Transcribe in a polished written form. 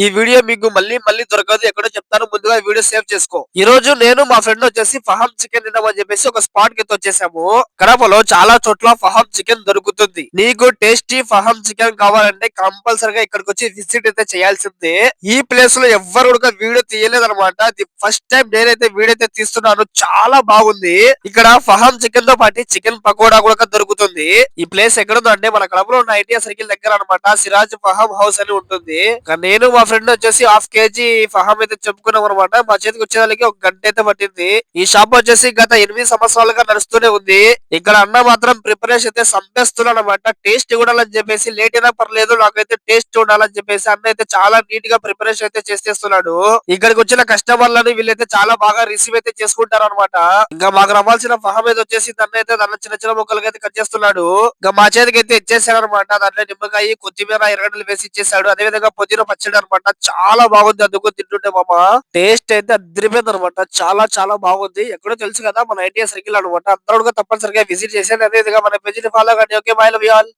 ఈ వీడియో మీకు మళ్ళీ మళ్ళీ దొరకదు. ఎక్కడో చెప్తాను, ముందుగా ఈ వీడియో సేవ్ చేసుకో. ఈ రోజు నేను మా ఫ్రెండ్ వచ్చేసి ఫహాం చికెన్ తిందామని చెప్పేసి ఒక స్పాట్ కి వచ్చేసాము. కడపలో చాలా చోట్ల ఫహాం చికెన్ దొరుకుతుంది. నీకు టేస్టీ ఫహాం చికెన్ కావాలంటే కంపల్సరిగా ఇక్కడికి వచ్చి విజిట్ అయితే చేయాల్సిందే. ఈ ప్లేస్ లో ఎవ్వరు కూడా వీడియో తీయలేదన్నమాట. ది ఫస్ట్ టైం నేనైతే వీడియో అయితే తీస్తున్నాను. చాలా బాగుంది. ఇక్కడ ఫహాం చికెన్ తో పాటు చికెన్ పకోడా కూడా దొరుకుతుంది. ఈ ప్లేస్ ఎక్కడుందో అంటే మన కడపలో ఉన్న ఐటీఐ సర్కిల్ దగ్గర అన్నమాట. సిరాజ్ ఫహాం హౌస్ అని ఉంటుంది. ఇంకా నేను మా ఫ్రెండ్ వచ్చేసి హాఫ్ కేజీ ఫహాం అయితే చెప్పుకున్నాం అనమాట. మా చేతికి వచ్చేదానికి ఒక గంట అయితే పట్టింది. ఈ షాప్ వచ్చేసి గత 8 సంవత్సరాలుగా నడుస్తూనే ఉంది. ఇక్కడ అన్న మాత్రం ప్రిపరేషన్ అయితే సంపేస్తున్నాడు అనమాట. టేస్ట్ చూడాలని చెప్పేసి లేట్ అయినా పర్లేదు, నాకైతే టేస్ట్ చూడాలని చెప్పేసి అన్న అయితే చాలా నీట్ గా ప్రిపరేషన్ అయితే చేసేస్తున్నాడు. ఇక్కడికి వచ్చిన కస్టమర్లను వీళ్ళైతే చాలా బాగా రిసీవ్ అయితే చేసుకుంటారు అనమాట. ఇంకా మాకు రావాల్సిన ఫహాం అయితే వచ్చేసి తన అయితే దాన్ని చిన్న చిన్న ముక్కలుగా అయితే కట్ చేస్తున్నాడు. ఇంకా మా చేతికి అయితే ఇచ్చేసాడు అనమాట. దాంట్లో నిమ్మకాయ, కొత్తిమీర, ఎర్రగడ్డలు వేసి ఇచ్చేసాడు. అదే విధంగా పుదీనా పచ్చడి అనమాట. చాలా బాగుంది. అందుకు తింటుంటే మామ టేస్ట్ అయితే అదిరిపోయింది అనమాట. చాలా చాలా బాగుంది. ఎక్కడో తెలుసు కదా మన ఐటీఐ సర్కిల్ అనమాట. అందరూ కూడా తప్పనిసరిగా విజిట్ చేసేది. అదే విధంగా మన పేజీని ఫాలో కండి. Okay, by, love you all.